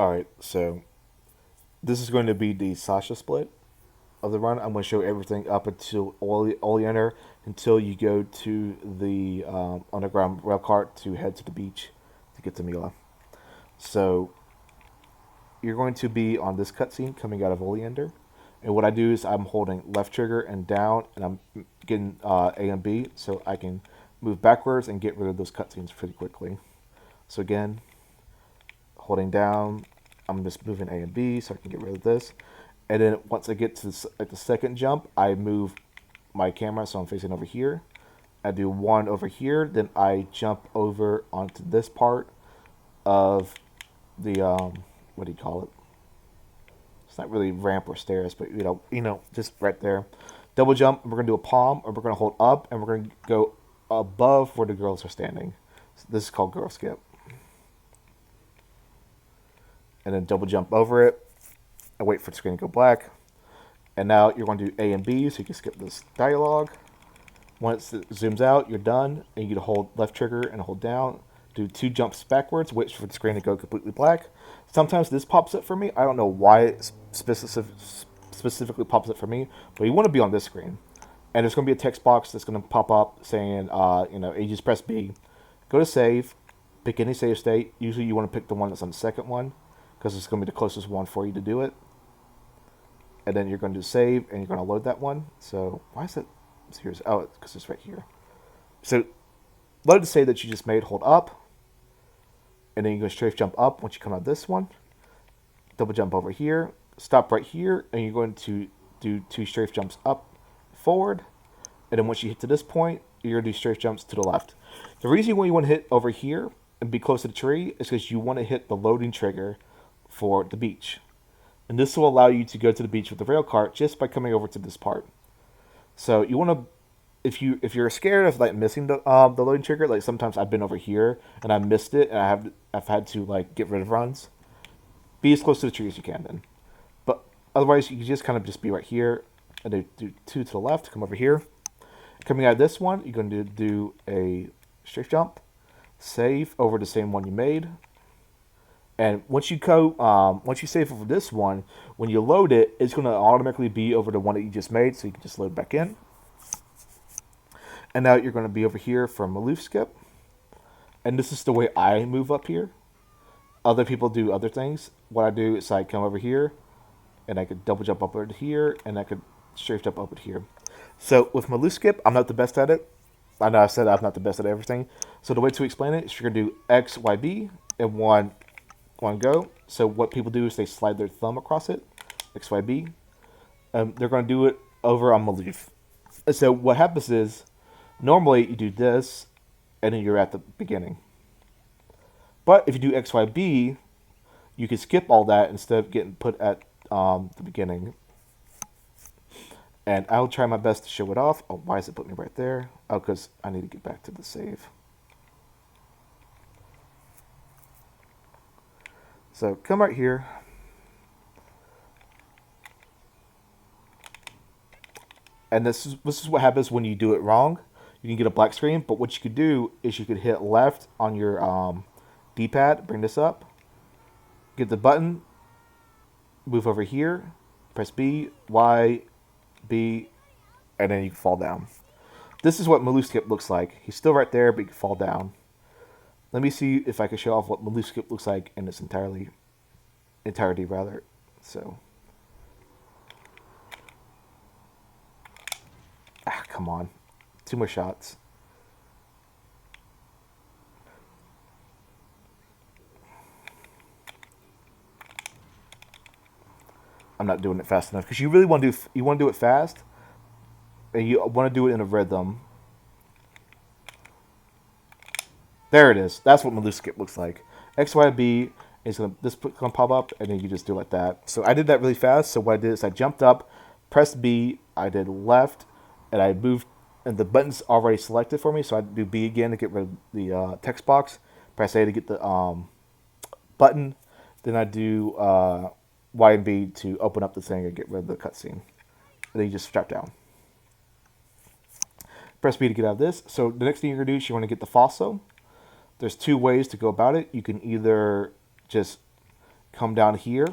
Alright, so this is going to be the Sasha split of the run. I'm going to show everything up until Oleander until you go to the underground rail cart to head to the beach to get to Mila. So you're going to be on this cutscene coming out of Oleander. And what I do is I'm holding left trigger and down, and I'm getting A and B so I can move backwards and get rid of those cutscenes pretty quickly. So again, holding down, I'm just moving A and B so I can get rid of this. And then once I get to the second jump, I move my camera so I'm facing over here. I do one over here, then I jump over onto this part of the what do you call it? It's not really ramp or stairs, but just right there. Double jump. We're gonna do a palm, or we're gonna hold up, and we're gonna go above where the girls are standing. So this is called girl skip. And then double jump over it. I wait for the screen to go black. And now you're going to do A and B, so you can skip this dialogue. Once it zooms out, you're done, and you can hold left trigger and hold down. Do two jumps backwards, wait for the screen to go completely black. Sometimes this pops up for me. I don't know why it specifically pops up for me, but you want to be on this screen. And there's going to be a text box that's going to pop up saying, you just press B. Go to save, pick any save state. Usually you want to pick the one that's on the second one, because it's going to be the closest one for you to do it. And then you're going to save, and you're going to load that one. So why is it? Here's because it's right here. So load the save that you just made. Hold up, and then you go strafe jump up once you come out of this one. Double jump over here. Stop right here, and you're going to do two strafe jumps up, forward, and then once you hit to this point, you're going to do strafe jumps to the left. The reason why you want to hit over here and be close to the tree is because you want to hit the loading trigger for the beach. And this will allow you to go to the beach with the rail cart just by coming over to this part. So you want to, if you're scared of like missing the loading trigger, like sometimes I've been over here and I missed it, and I've had to like get rid of runs. Be as close to the tree as you can then. But otherwise, you can just kind of just be right here, and then do two to the left. Come over here. Coming out of this one, you're going to do a strafe jump, save over the same one you made. And once you save over this one, when you load it, it's going to automatically be over the one that you just made, so you can just load back in. And now you're going to be over here for Maloof skip. And this is the way I move up here. Other people do other things. What I do is I come over here, and I could double jump up over to here, and I could strafe jump up to here. So with Maloof skip, I'm not the best at it. I know I said I'm not the best at everything. So the way to explain it is you're going to do X, Y, B, and one go. So what people do is they slide their thumb across it, X, Y, B. They're going to do it over on Maloof. So what happens is, normally you do this, and then you're at the beginning. But if you do X, Y, B, you can skip all that instead of getting put at the beginning. And I'll try my best to show it off. Oh, why is it putting me right there? Oh, because I need to get back to the save. So come right here. And this is what happens when you do it wrong. You can get a black screen, but what you could do is you could hit left on your D-pad, bring this up, get the button, move over here, press B, Y, B, and then you can fall down. This is what Maloof skip looks like. He's still right there, but you can fall down. Let me see if I can show off what Maloof skip looks like in its entirety. So, come on, 2 more shots. I'm not doing it fast enough because you really want to do it fast, and you want to do it in a rhythm. There it is. That's what Maloof skip looks like. X, Y, B is gonna pop up, and then you just do it like that. So I did that really fast. So what I did is I jumped up, pressed B, I did left, and I moved, and the button's already selected for me. So I do B again to get rid of the text box. Press A to get the button. Then I do Y and B to open up the thing and get rid of the cutscene. And then you just drop down. Press B to get out of this. So the next thing you're gonna do is you want to get the fosso. There's 2 ways to go about it. You can either just come down here,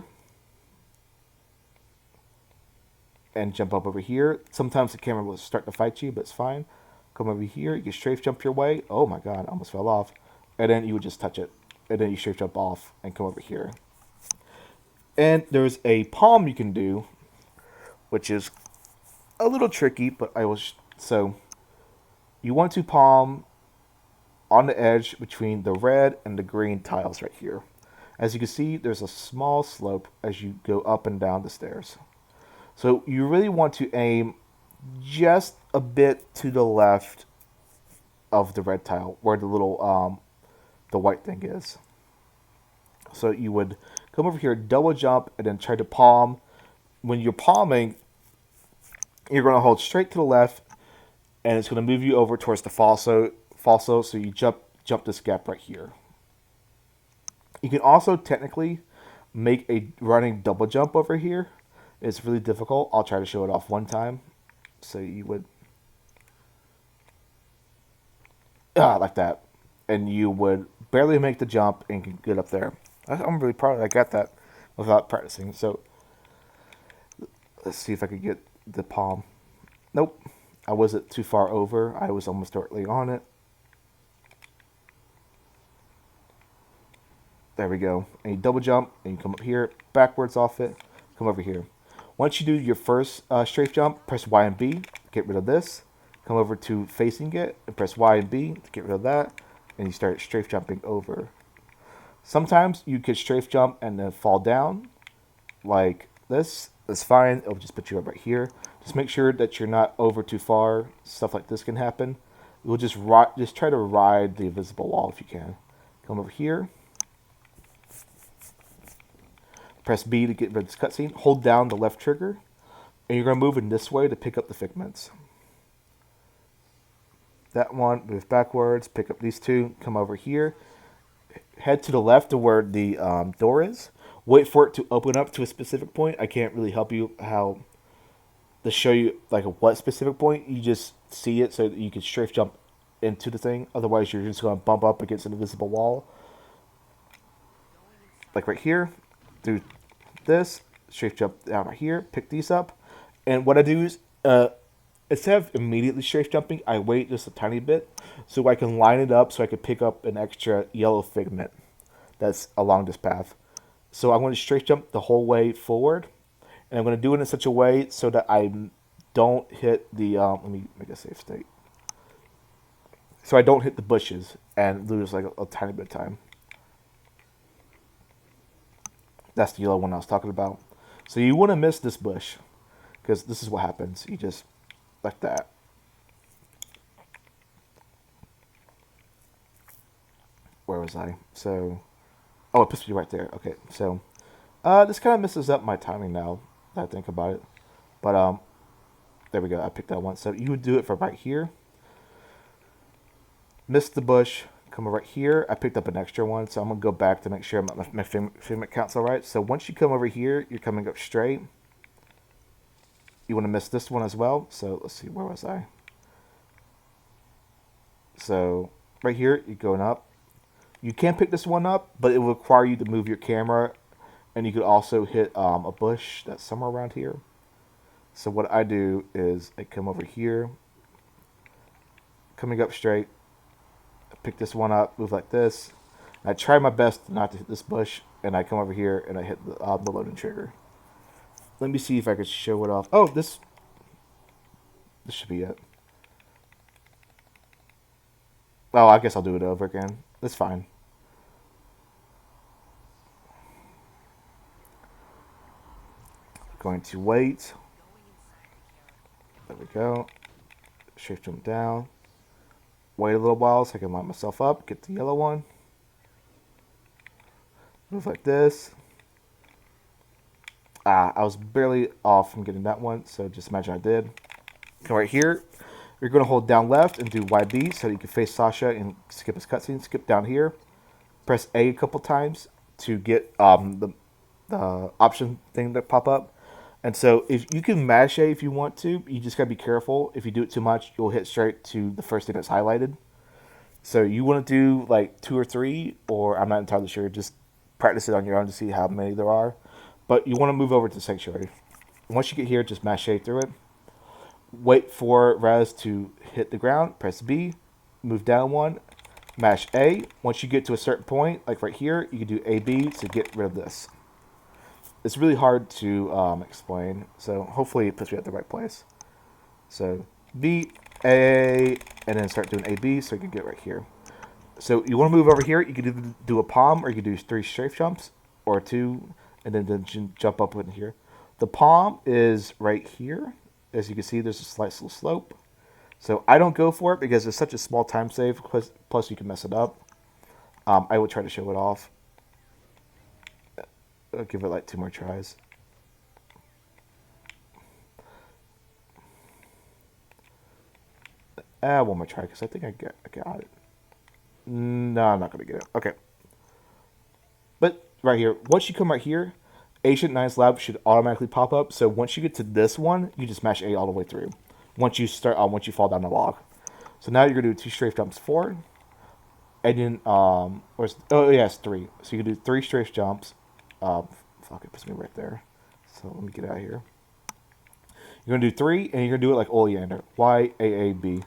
and jump up over here. Sometimes the camera will start to fight you, but it's fine. Come over here, you can strafe jump your way. Oh my god, I almost fell off. And then you would just touch it. And then you strafe jump off and come over here. And there's a palm you can do, which is a little tricky, but I was so you want to palm on the edge between the red and the green tiles right here. As you can see, there's a small slope as you go up and down the stairs. So you really want to aim just a bit to the left of the red tile, where the little the white thing is. So you would come over here, double jump, and then try to palm. When you're palming, you're going to hold straight to the left, and it's going to move you over towards the falso. So you jump this gap right here. You can also technically make a running double jump over here. It's really difficult. I'll try to show it off one time. So you would like that, and you would barely make the jump and can get up there. I'm really proud I got that without practicing. So let's see if I could get the palm. Nope, I wasn't too far over. I was almost directly on it. There we go. And you double jump, and you come up here, backwards off it, come over here. Once you do your first strafe jump, press Y and B, get rid of this. Come over to facing it, and press Y and B to get rid of that, and you start strafe jumping over. Sometimes you could strafe jump and then fall down, like this. That's fine. It'll just put you up right here. Just make sure that you're not over too far. Stuff like this can happen. You'll just try to ride the invisible wall if you can. Come over here. Press B to get rid of this cutscene. Hold down the left trigger, and you're going to move in this way to pick up the figments. That one, move backwards, pick up these two, come over here. Head to the left to where the door is. Wait for it to open up to a specific point. I can't really help you how to show you like what specific point. You just see it so that you can strafe jump into the thing. Otherwise, you're just going to bump up against an invisible wall. Like right here. Do this, strafe jump down right here, pick these up, and what I do is instead of immediately strafe jumping, I wait just a tiny bit so I can line it up so I can pick up an extra yellow figment that's along this path. So I'm going to strafe jump the whole way forward, and I'm going to do it in such a way so that I don't hit the let me make a safe state, so I don't hit the bushes and lose like a tiny bit of time. That's the yellow one I was talking about. So you wouldn't miss this bush, because this is what happens. You just, like that. Where was I? So, oh, it puts me right there. Okay, so, this kind of messes up my timing now, that I think about it. But, there we go. I picked that one. So you would do it from right here. Miss the bush. Come over right here. I picked up an extra one, so I'm going to go back to make sure my figment count's all right. So once you come over here, you're coming up straight. You want to miss this one as well. So let's see, where was I? So right here, you're going up. You can pick this one up, but it will require you to move your camera, and you could also hit a bush that's somewhere around here. So what I do is I come over here, coming up straight. Pick this one up, move like this. I try my best not to hit this bush, and I come over here and I hit the loading trigger. Let me see if I could show it off. Oh, this should be it. Oh, I guess I'll do it over again. That's fine. Going to wait. There we go. Shift jump down. Wait a little while so I can line myself up, get the yellow one. Move like this. I was barely off from getting that one, so just imagine I did. Come right here. You're going to hold down left and do YB so that you can face Sasha and skip his cutscene. Skip down here. Press A couple times to get the option thing that pop up. And so if you can mash A if you want to, you just gotta be careful. If you do it too much, you'll hit straight to the first thing that's highlighted. So you want to do like 2 or 3, or I'm not entirely sure. Just practice it on your own to see how many there are. But you want to move over to Sanctuary. Once you get here, just mash A through it. Wait for Raz to hit the ground. Press B. Move down one. Mash A. Once you get to a certain point, like right here, you can do AB to get rid of this. It's really hard to explain, so hopefully it puts you at the right place. So B, A, and then start doing AB so you can get right here. So you want to move over here, you can either do a palm or you can do 3 strafe jumps, or 2, and then jump up in here. The palm is right here. As you can see, there's a slight little slope. So I don't go for it because it's such a small time save, plus you can mess it up. I would try to show it off. I'll give it like 2 more tries. One more try because I think I got it. No, I'm not going to get it. Okay. But right here, once you come right here, Ancient Nines Lab should automatically pop up. So once you get to this one, you just mash A all the way through. Once you fall down the log. So now you're going to do 2 strafe jumps forward. And then, it's 3. So you can do 3 strafe jumps. Fuck, it puts me right there. So let me get out of here. You're going to do 3, and you're going to do it like Oleander. Y-A-A-B.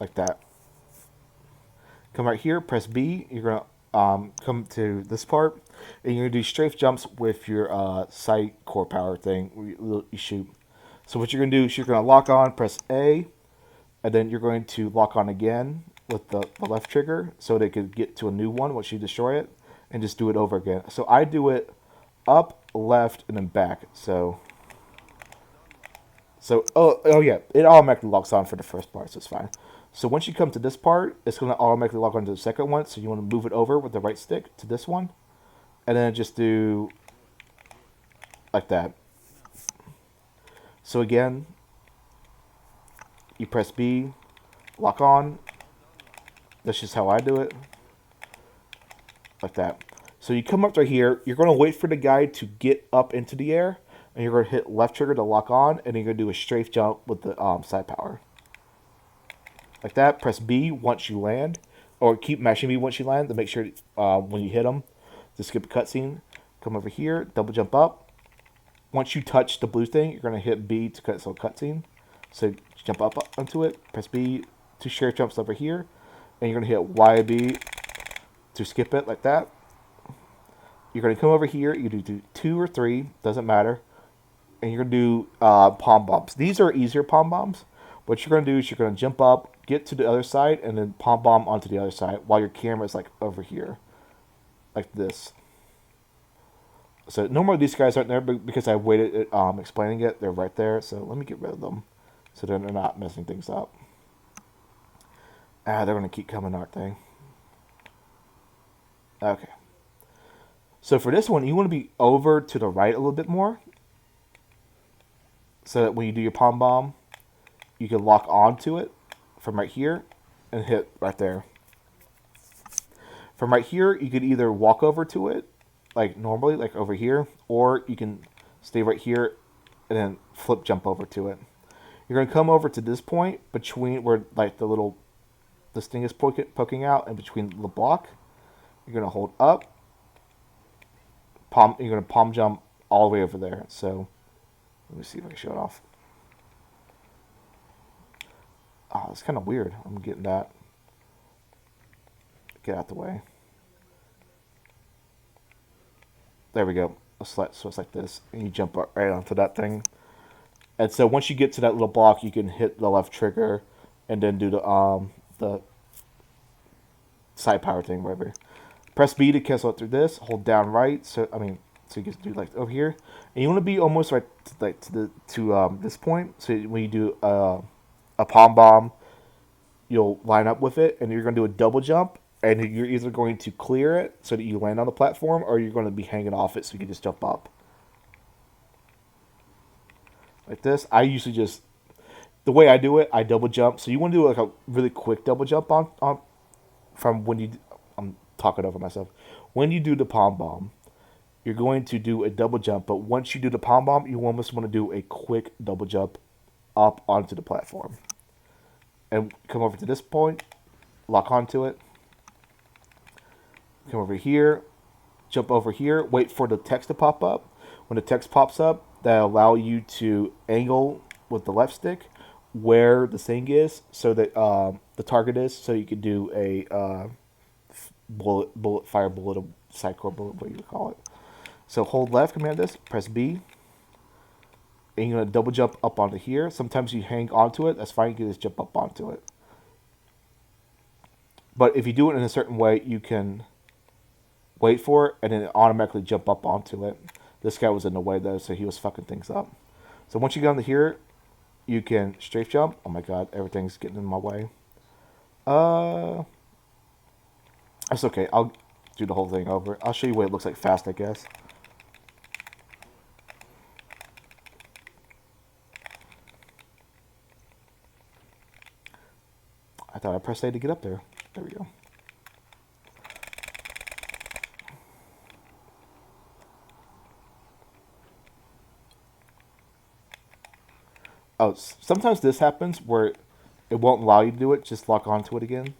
Like that. Come right here, press B. You're going to come to this part, and you're going to do strafe jumps with your sight core power thing where you shoot. So what you're going to do is you're going to lock on, press A, and then you're going to lock on again with the left trigger so they could get to a new one once you destroy it, and just do it over again. So I do it up, left, and then back. So oh yeah, it automatically locks on for the first part, so it's fine. So once you come to this part, it's going to automatically lock onto the second one. So you want to move it over with the right stick to this one, and then just do like that. So again, you press B, lock on. That's just how I do it. Like that. So you come up right here, you're going to wait for the guy to get up into the air, and you're going to hit left trigger to lock on, and then you're going to do a strafe jump with the side power. Like that. Press B once you land, or keep mashing B once you land to make sure when you hit them to skip a cutscene. Come over here, double jump up. Once you touch the blue thing, you're going to hit B to cancel a cutscene. So jump up onto it, press B, 2 strafe jumps over here, and you're going to hit YB to skip it like that. You're going to come over here, you do 2 or 3, doesn't matter, and you're going to do palm bombs. These are easier palm bombs. What you're going to do is you're going to jump up, get to the other side, and then palm bomb onto the other side while your camera is like over here, like this. So normally these guys aren't there, but because I waited explaining it, they're right there. So let me get rid of them so they're not messing things up. They're going to keep coming, aren't they? Okay. So for this one, you want to be over to the right a little bit more, so that when you do your palm bomb, you can lock onto it from right here and hit right there. From right here, you could either walk over to it, like normally, like over here, or you can stay right here and then flip jump over to it. You're going to come over to this point between where like this thing is poking out, and between the block. You're going to hold up, you're going to palm jump all the way over there. So let me see if I can show it off. Oh, it's kind of weird. I'm getting that. Get out the way. There we go. So it's like this, and you jump right onto that thing. And so once you get to that little block, you can hit the left trigger, and then do the side power thing, whatever. Press B to cancel it through this. Hold down right. So you can do like over here, and you want to be almost right to this point. So when you do a palm bomb, you'll line up with it, and you're going to do a double jump, and you're either going to clear it so that you land on the platform, or you're going to be hanging off it so you can just jump up. Like this. I usually just, the way I do it, I double jump. So you want to do like a really quick double jump on from when you, I'm talking over myself. When you do the palm bomb, you're going to do a double jump, but once you do the palm bomb, you almost want to do a quick double jump up onto the platform. And come over to this point, lock onto it. Come over here, jump over here, wait for the text to pop up. When the text pops up, that'll allow you to angle with the left stick where the thing is, so that the target is, so you can do a fire bullet, a sidecore bullet, what you call it. So hold left, command this, press B, and you're gonna double jump up onto here. Sometimes you hang onto it, that's fine, you can just jump up onto it. But if you do it in a certain way, you can wait for it and then automatically jump up onto it. This guy was in the way though, so he was fucking things up. So once you get onto here, you can strafe jump. Oh my god, everything's getting in my way. That's okay. I'll do the whole thing over. I'll show you what it looks like fast, I guess. I thought I pressed A to get up there. There we go. Oh, sometimes this happens where it won't allow you to do it. Just lock onto it again.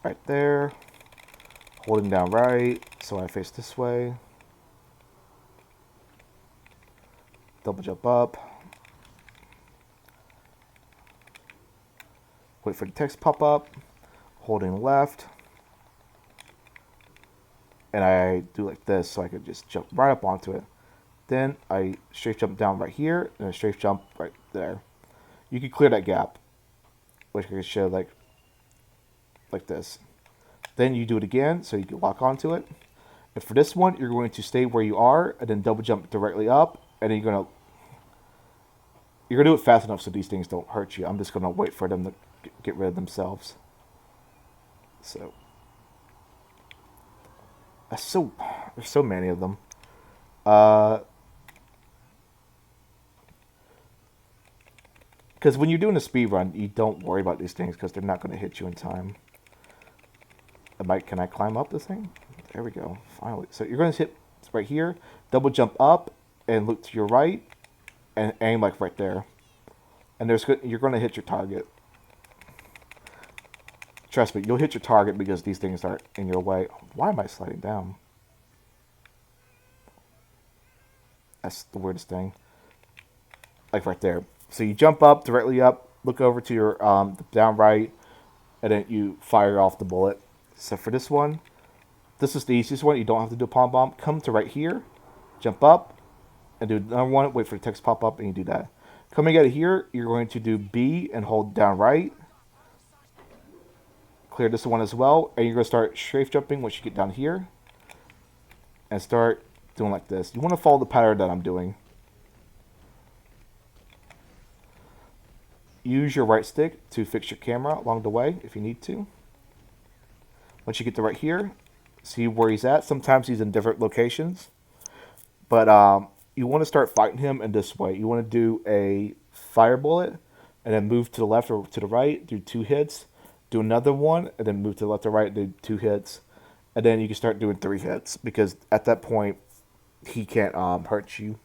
Right there. Holding down right, so I face this way. Double jump up. Wait for the text pop up. Holding left. And I do like this, so I could just jump right up onto it. Then I strafe jump down right here, and a strafe jump right there. You can clear that gap, which I can show like this. Then you do it again, so you can lock onto it. And for this one, you're going to stay where you are, and then double jump directly up, and then you're gonna do it fast enough so these things don't hurt you. I'm just gonna wait for them to get rid of themselves. So. There's so many of them. Because when you're doing a speed run, you don't worry about these things because they're not going to hit you in time. Can I climb up this thing? There we go. Finally. So you're going to hit right here, double jump up, and look to your right, and aim like right there. And you're going to hit your target. Trust me, you'll hit your target because these things are in your way. Why am I sliding down? That's the weirdest thing. Like right there. So you jump up, directly up, look over to your down right, and then you fire off the bullet. So for this one, this is the easiest one. You don't have to do a palm bomb. Come to right here, jump up, and do another one. Wait for the text pop up, and you do that. Coming out of here, you're going to do B and hold down right. Clear this one as well, and you're going to start strafe jumping once you get down here, and start doing like this. You want to follow the pattern that I'm doing. Use your right stick to fix your camera along the way if you need to. Once you get to right here, see where he's at. Sometimes he's in different locations, but you want to start fighting him in this way. You want to do a fire bullet, and then move to the left or to the right, do 2 hits. Do another one, and then move to the left or right, do 2 hits. And then you can start doing 3 hits, because at that point, he can't hurt you.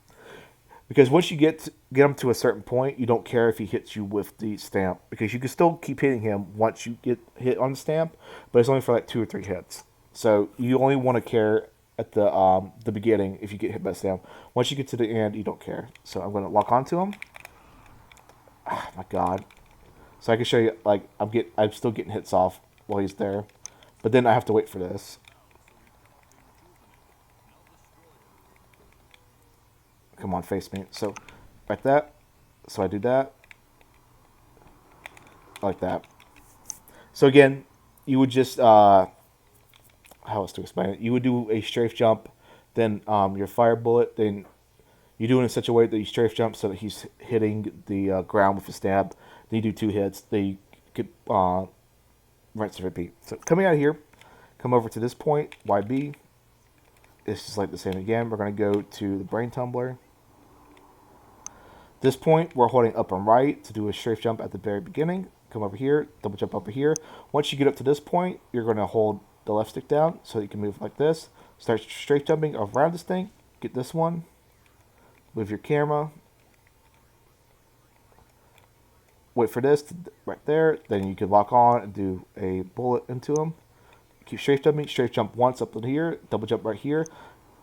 Because once you get him to a certain point, you don't care if he hits you with the stamp, because you can still keep hitting him once you get hit on the stamp, but it's only for like 2 or 3 hits. So you only want to care at the beginning if you get hit by the stamp. Once you get to the end, you don't care. So I'm going to lock onto him. Oh my god. So I can show you, like, I'm still getting hits off while he's there. But then I have to wait for this. Come on, face me. So, like that. So I do that. Like that. So again, you would just, how else to explain it? You would do a strafe jump, then your fire bullet, then you do it in such a way that you strafe jump so that he's hitting the ground with a stab. Then you do 2 hits. Then you could rinse and repeat. So coming out of here, come over to this point, YB. It's just like the same again. We're going to go to the brain tumbler. This point, we're holding up and right to do a strafe jump at the very beginning. Come over here, double jump over here. Once you get up to this point, you're going to hold the left stick down so you can move like this. Start strafe jumping around this thing. Get this one. Move your camera. wait for this to, right there. Then you can lock on and do a bullet into him. Keep strafe jumping. Strafe jump once up in here. Double jump right here.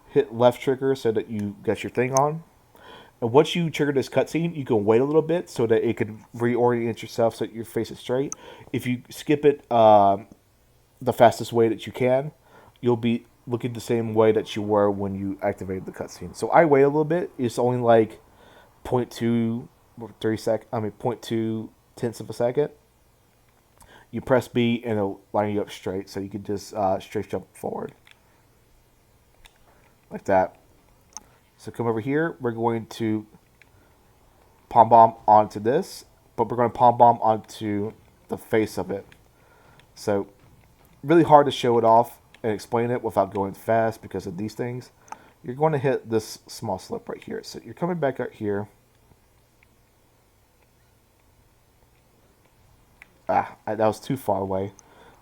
Hit left trigger so that you get your thing on. And once you trigger this cutscene, you can wait a little bit so that it can reorient yourself so that your face is straight. If you skip it the fastest way that you can, you'll be looking the same way that you were when you activated the cutscene. So I wait a little bit. It's only like 0.2 0.2 tenths of a second. You press B and it'll line you up straight, so you can just straight jump forward like that. So come over here. We're going to palm bomb onto this, but we're going to palm bomb onto the face of it. So really hard to show it off and explain it without going fast because of these things. You're going to hit this small slip right here. So you're coming back out here. That was too far away.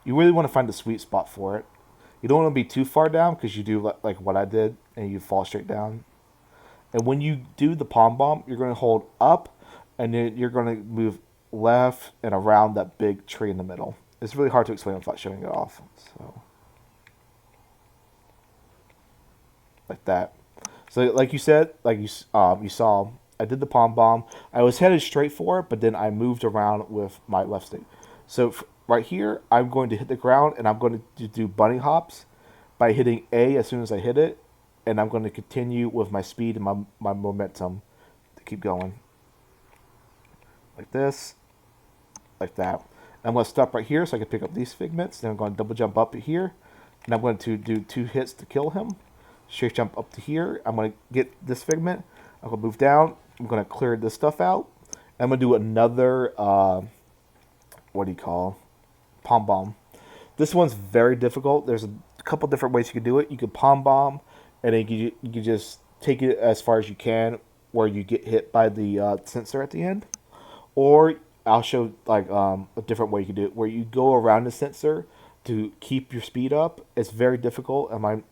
You really want to find the sweet spot for it. You don't want to be too far down because you do like what I did and you fall straight down. And when you do the palm bomb, you're going to hold up and then you're going to move left and around that big tree in the middle. It's really hard to explain without showing it off. So, like that. So, like you said, like you saw, I did the palm bomb. I was headed straight for it, but then I moved around with my left stick. So right here, I'm going to hit the ground, and I'm going to do bunny hops by hitting A as soon as I hit it, and I'm going to continue with my speed and my momentum to keep going. Like this, like that. I'm going to stop right here so I can pick up these figments. Then I'm going to double jump up to here, and I'm going to do 2 hits to kill him. Straight jump up to here. I'm going to get this figment. I'm going to move down. I'm going to clear this stuff out. I'm going to do another, palm bomb. This one's very difficult. There's a couple different ways you can do it. You can palm bomb, and then you can just take it as far as you can where you get hit by the sensor at the end. Or I'll show like a different way you can do it, where you go around the sensor to keep your speed up. It's very difficult, and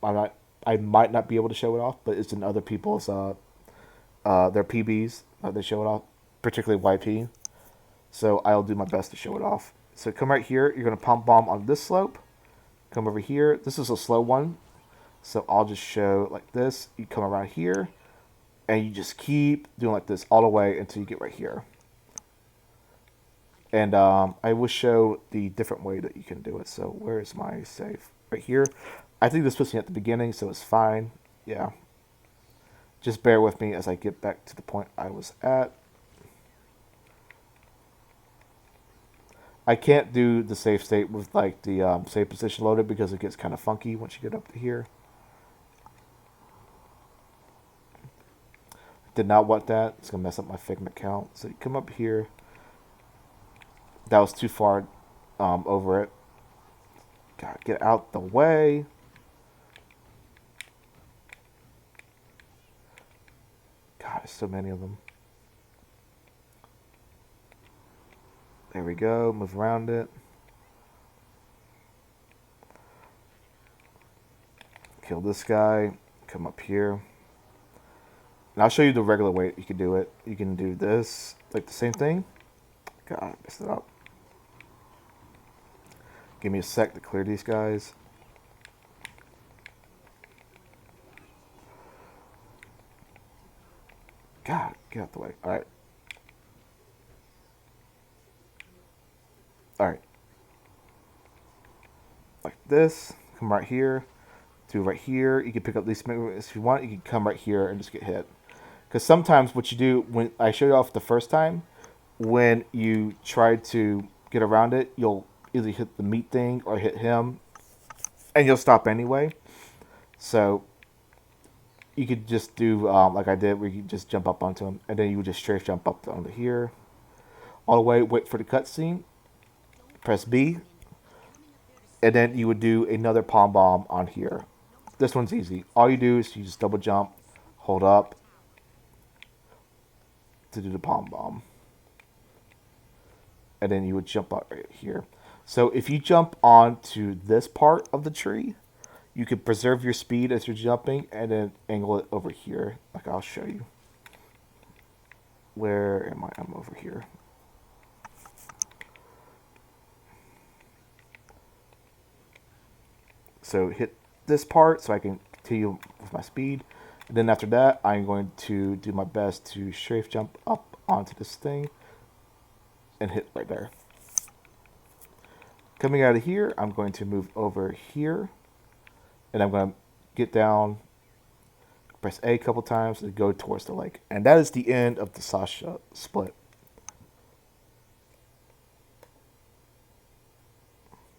I might not be able to show it off, but it's in other people's their PBs. They show it off, particularly YP. So I'll do my best to show it off. So come right here. You're going to palm bomb on this slope. Come over here. This is a slow one. So I'll just show like this. You come around here. And you just keep doing like this all the way until you get right here. And I will show the different way that you can do it. So where is my save? Right here. I think this puts me at the beginning, so it's fine. Yeah. Just bear with me as I get back to the point I was at. I can't do the save state with like the save position loaded because it gets kind of funky once you get up to here. Did not want that. It's going to mess up my figment count. So you come up here. That was too far over it. Gotta get out the way. God, there's so many of them. There we go. Move around it. Kill this guy. Come up here. And I'll show you the regular way you can do it. You can do this, like the same thing. God, I messed it up. Give me a sec to clear these guys. God, get out the way. Alright. Alright. Like this. Come right here. Do right here. You can pick up these movements if you want. You can come right here and just get hit. Because sometimes what you do, when I showed you off the first time, when you try to get around it, you'll either hit the meat thing or hit him, and you'll stop anyway. So you could just do like I did, where you just jump up onto him, and then you would just straight jump up onto here, all the way. Wait for the cutscene. Press B, and then you would do another palm bomb on here. This one's easy. All you do is you just double jump, hold up to do the palm bomb. And then you would jump up right here. So if you jump onto this part of the tree, you can preserve your speed as you're jumping and then angle it over here. Like I'll show you. Where am I? I'm over here. So hit this part so I can continue with my speed. And then after that, I'm going to do my best to strafe jump up onto this thing and hit right there. Coming out of here, I'm going to move over here, and I'm going to get down, press A a couple times, and go towards the lake. And that is the end of the Sasha split.